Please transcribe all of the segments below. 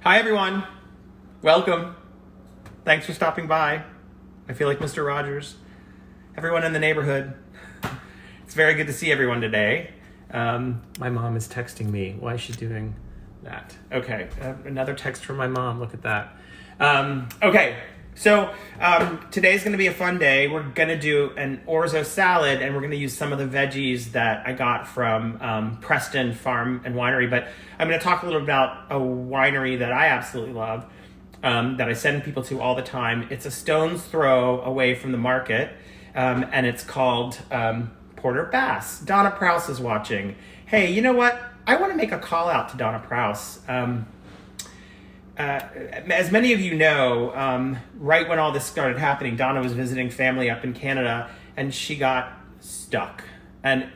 Hi everyone, welcome. Thanks for stopping by. I feel like Mr. Rogers. Everyone in the neighborhood. It's very good to see everyone today. My mom is texting me. Why is she doing that? Okay, another text from my mom. Look at that. So today's going to be a fun day. We're going to do an Orzo salad, and we're going to use some of the veggies that I got from Preston Farm and Winery. But I'm going to talk a little about a winery that I absolutely love, that I send people to all the time. It's a stone's throw away from the market, and it's called Porter Bass. Donna Prowse is watching. Hey, you know what? I want to make a call out to Donna Prowse. As many of you know, right when all this started happening, Donna was visiting family up in Canada, and she got stuck. And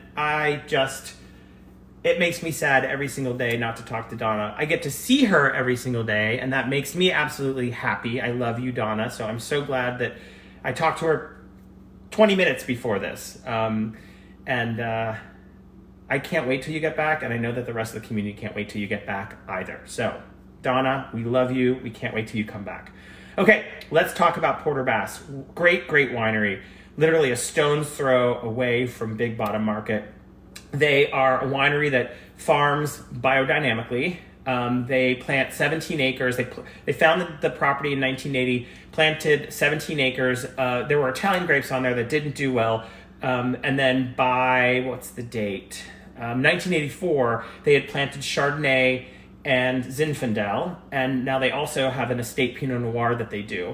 it makes me sad every single day not to talk to Donna. I get to see her every single day, and that makes me absolutely happy. I love you, Donna, so I'm so glad that I talked to her 20 minutes before this. I can't wait till you get back, and I know that the rest of the community can't wait till you get back either. So, Donna, we love you. We can't wait till you come back. Okay, let's talk about Porter Bass. Great winery. Literally a stone's throw away from Big Bottom Market. They are a winery that farms biodynamically. They plant 17 acres. They founded the property in 1980, planted 17 acres. There were Italian grapes on there that didn't do well. And then by, what's the date? 1984, they had planted Chardonnay and Zinfandel, and now they also have an estate Pinot Noir that they do.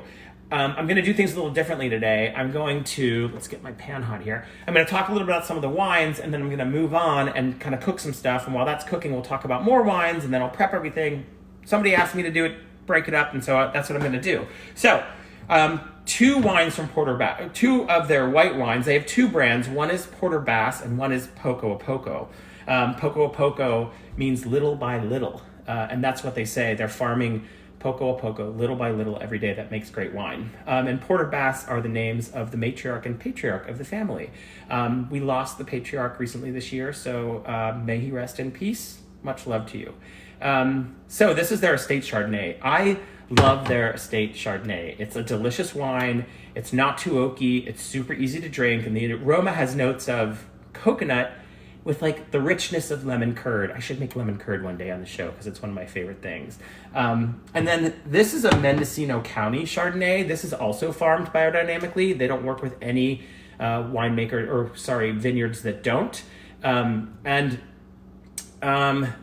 I'm going to do things a little differently today. Let's get my pan hot here. I'm going to talk a little bit about some of the wines, and then I'm going to move on and kind of cook some stuff. And while that's cooking, we'll talk about more wines, and then I'll prep everything. Somebody asked me to do it, break it up, and so that's what I'm going to do. So, two wines from Porter Bass, two of their white wines. They have two brands. One is Porter Bass, and one is Poco a Poco. Poco a Poco means little by little. And that's what they say. They're farming poco a poco, little by little, every day. That makes great wine. And Porter Bass are the names of the matriarch and patriarch of the family. We lost the patriarch recently this year, so may he rest in peace. Much love to you. So this is their estate Chardonnay. I love their estate Chardonnay. It's a delicious wine. It's not too oaky. It's super easy to drink, and the aroma has notes of coconut with like the richness of lemon curd. I should make lemon curd one day on the show because it's one of my favorite things. And then this is a Mendocino County Chardonnay. This is also farmed biodynamically. They don't work with any vineyards that don't.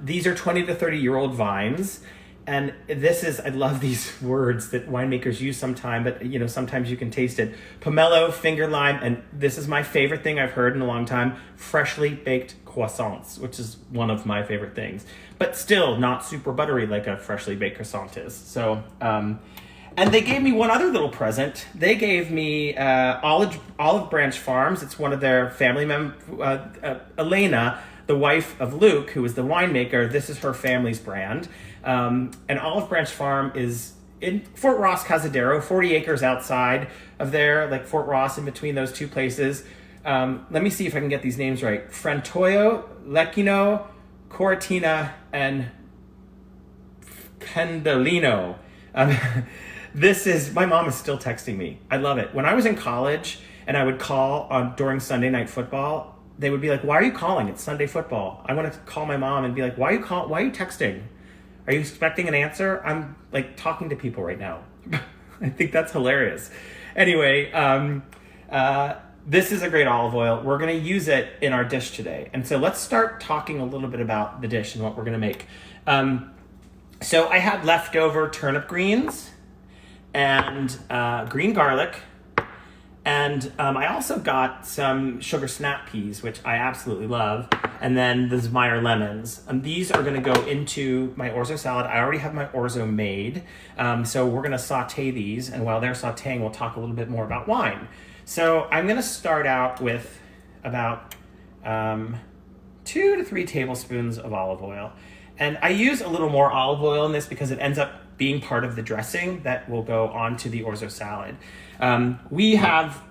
These are 20 to 30-year-old vines. And I love these words that winemakers use sometimes, but sometimes you can taste it. Pomelo, finger lime, and this is my favorite thing I've heard in a long time, freshly baked croissants, which is one of my favorite things, but still not super buttery like a freshly baked croissant is. So, and they gave me one other little present. They gave me Olive Branch Farms. It's one of their family members, Elena, the wife of Luke, who is the winemaker. This is her family's brand. And Olive Branch Farm is in Fort Ross, Cazadero, 40 acres outside of there, like Fort Ross in between those two places. Let me see if I can get these names right. Frantoio, Lecchino, Coratina, and Pendolino. My mom is still texting me. I love it. When I was in college and I would call during Sunday night football, they would be like, "Why are you calling? It's Sunday football." I want to call my mom and be like, why are you texting? Are you expecting an answer? I'm like talking to people right now. I think that's hilarious. Anyway, this is a great olive oil. We're going to use it in our dish today. And so let's start talking a little bit about the dish and what we're going to make. So I had leftover turnip greens and green garlic. And I also got some sugar snap peas, which I absolutely love. And then the Meyer lemons. These are going to go into my Orzo salad. I already have my Orzo made. So we're going to saute these. And while they're sauteing, we'll talk a little bit more about wine. So I'm going to start out with about 2 to 3 tablespoons of olive oil. And I use a little more olive oil in this because it ends up being part of the dressing that will go onto the orzo salad. We have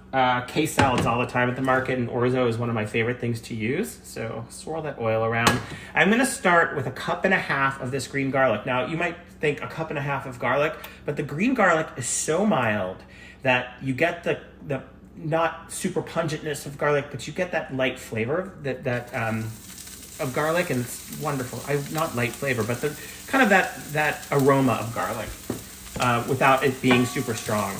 case salads all the time at the market, and orzo is one of my favorite things to use. So swirl that oil around. I'm gonna start with 1.5 cups of this green garlic. Now you might think 1.5 cups of garlic, but the green garlic is so mild that you get the not super pungentness of garlic, but you get that light flavor of garlic, and it's wonderful. Not light flavor, but the kind of that aroma of garlic without it being super strong.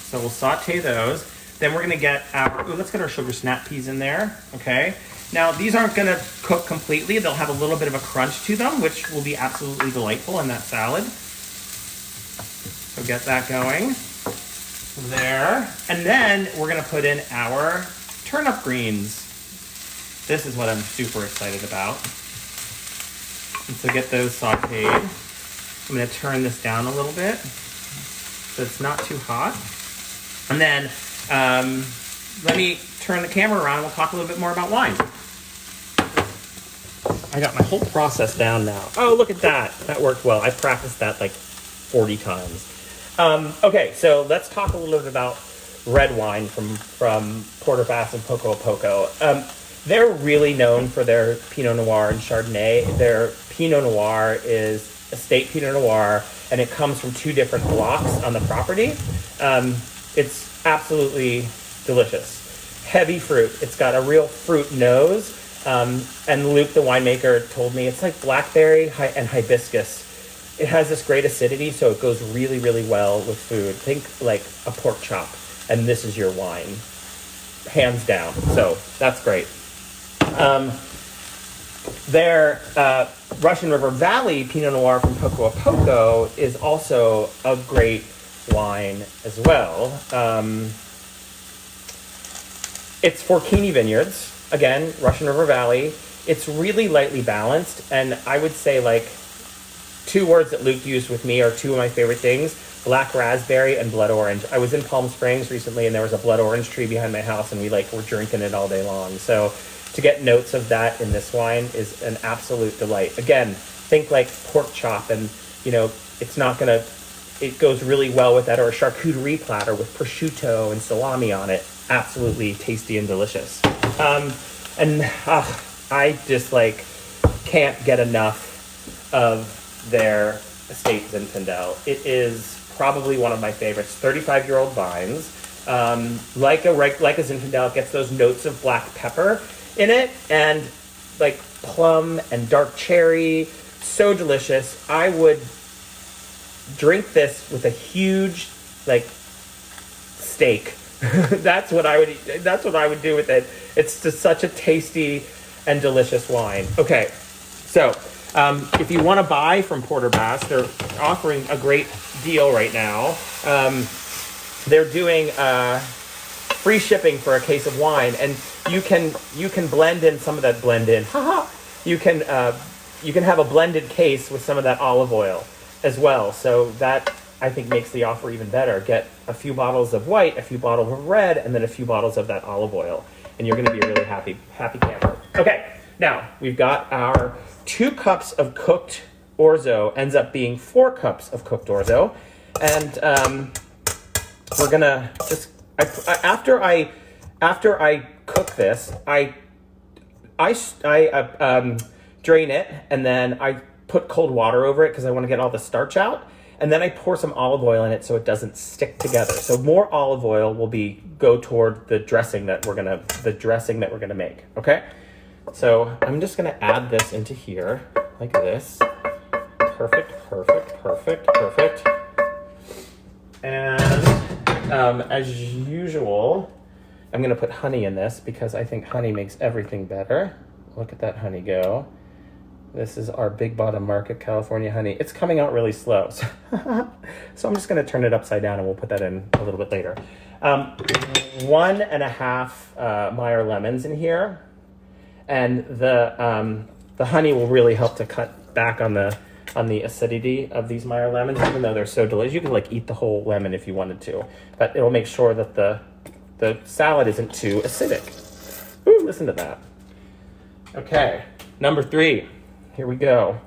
So we'll saute those. Then we're gonna get let's get our sugar snap peas in there, okay? Now these aren't gonna cook completely. They'll have a little bit of a crunch to them, which will be absolutely delightful in that salad. So get that going there. And then we're gonna put in our turnip greens. This is what I'm super excited about. And so get those sauteed. I'm gonna turn this down a little bit so it's not too hot. And then let me turn the camera around and we'll talk a little bit more about wine. I got my whole process down now. Oh, look at that. That worked well. I practiced that like 40 times. Okay, so let's talk a little bit about red wine from Porter-Bass and Poco a Poco. They're really known for their Pinot Noir and Chardonnay. Their Pinot Noir is estate Pinot Noir, and it comes from 2 different blocks on the property. It's absolutely delicious. Heavy fruit. It's got a real fruit nose. And Luke, the winemaker, told me it's like blackberry and hibiscus. It has this great acidity, so it goes really, really well with food. Think like a pork chop, and this is your wine, hands down. So that's great. Their Russian River Valley Pinot Noir from Poco a Poco is also a great wine as well. It's Forchini Vineyards, again, Russian River Valley. It's really lightly balanced, and I would say like 2 words that Luke used with me are 2 of my favorite things: black raspberry and blood orange. I was in Palm Springs recently, and there was a blood orange tree behind my house, and we were drinking it all day long. So to get notes of that in this wine is an absolute delight. Again, think like pork chop, and it's not gonna. It goes really well with that, or a charcuterie platter with prosciutto and salami on it. Absolutely tasty and delicious. I just can't get enough of their estate Zinfandel. It is probably one of my favorites. 35-year-old vines. Like a Zinfandel, it gets those notes of black pepper in it, and like plum and dark cherry. So delicious. I would drink this with a huge steak. That's what I would do with it. It's just such a tasty and delicious wine. Okay, so if you want to buy from Porter-Bass, they're offering a great deal right now. They're doing free shipping for a case of wine, and you can blend in some of that you can have a blended case with some of that olive oil as well. So that, I think, makes the offer even better. Get a few bottles of white, a few bottles of red, and then a few bottles of that olive oil, and you're going to be a really happy camper. Okay, now we've got our 2 cups of cooked orzo. Ends up being 4 cups of cooked orzo, and we're gonna just after I cook this, I drain it, and then I put cold water over it because I want to get all the starch out. And then I pour some olive oil in it so it doesn't stick together. So more olive oil will go toward the dressing that we're gonna make. Okay. So I'm just gonna add this into here like this. Perfect. And as usual, I'm gonna put honey in this because I think honey makes everything better. Look at that honey go. This is our Big Bottom Market California honey. It's coming out really slow. So I'm just gonna turn it upside down and we'll put that in a little bit later. 1.5 Meyer lemons in here. And the honey will really help to cut back on the acidity of these Meyer lemons, even though they're so delicious. You could eat the whole lemon if you wanted to, but it'll make sure that the salad isn't too acidic. Ooh, listen to that. Okay, number 3. here we go.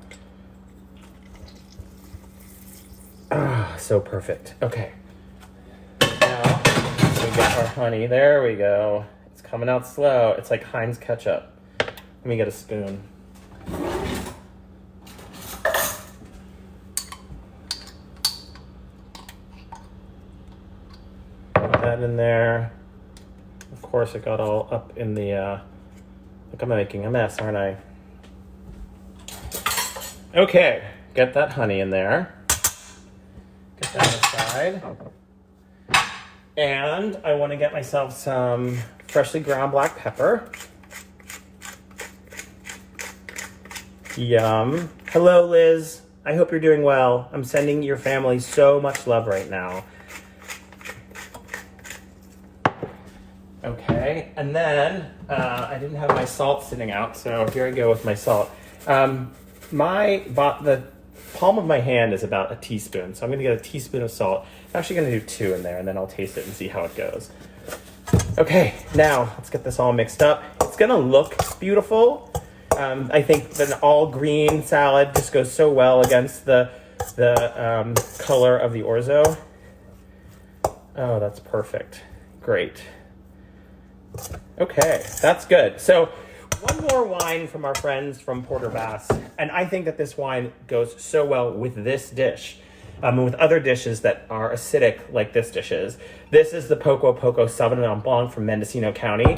Ah, so perfect. Okay. Now, we get our honey. There we go. It's coming out slow. It's like Heinz ketchup. Let me get a spoon. Put that in there. Of course, it got all up in the, look, I'm making a mess, aren't I? Okay, get that honey in there. Get that aside. And I want to get myself some freshly ground black pepper. Yum. Hello, Liz. I hope you're doing well. I'm sending your family so much love right now. Okay, and then I didn't have my salt sitting out, so here I go with my salt. The palm of my hand is about a teaspoon, so I'm going to get a teaspoon of salt. I'm actually going to do 2 in there, and then I'll taste it and see how it goes. Okay, now let's get this all mixed up. It's going to look beautiful. I think an all green salad just goes so well against the color of the orzo. Oh, that's perfect. Great. Okay, that's good. So one more wine from our friends from Porter Bass, and I think that this wine goes so well with this dish, and with other dishes that are acidic like this dish is. This is the Poco Poco Sauvignon Blanc from Mendocino County,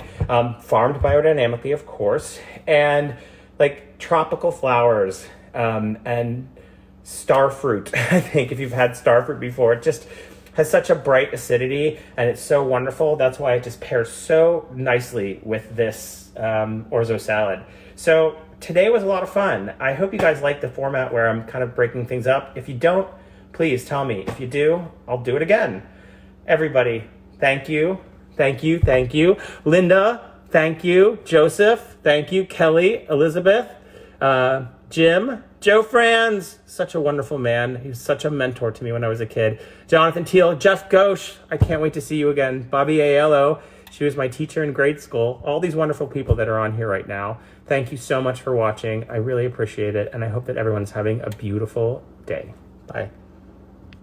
farmed biodynamically, of course, and like tropical flowers and star fruit. I think if you've had star fruit before, it just has such a bright acidity, and it's so wonderful. That's why it just pairs so nicely with this orzo salad. So today was a lot of fun. I hope you guys like the format where I'm kind of breaking things up. If you don't, please tell me. If you do, I'll do it again. Everybody, thank you. Thank you. Thank you. Linda, thank you. Joseph, thank you. Kelly, Elizabeth, Jim, Joe Franz, such a wonderful man. He was such a mentor to me when I was a kid. Jonathan Teal, Jeff Ghosh, I can't wait to see you again. Bobby Aiello, she was my teacher in grade school. All these wonderful people that are on here right now. Thank you so much for watching. I really appreciate it, and I hope that everyone's having a beautiful day. Bye.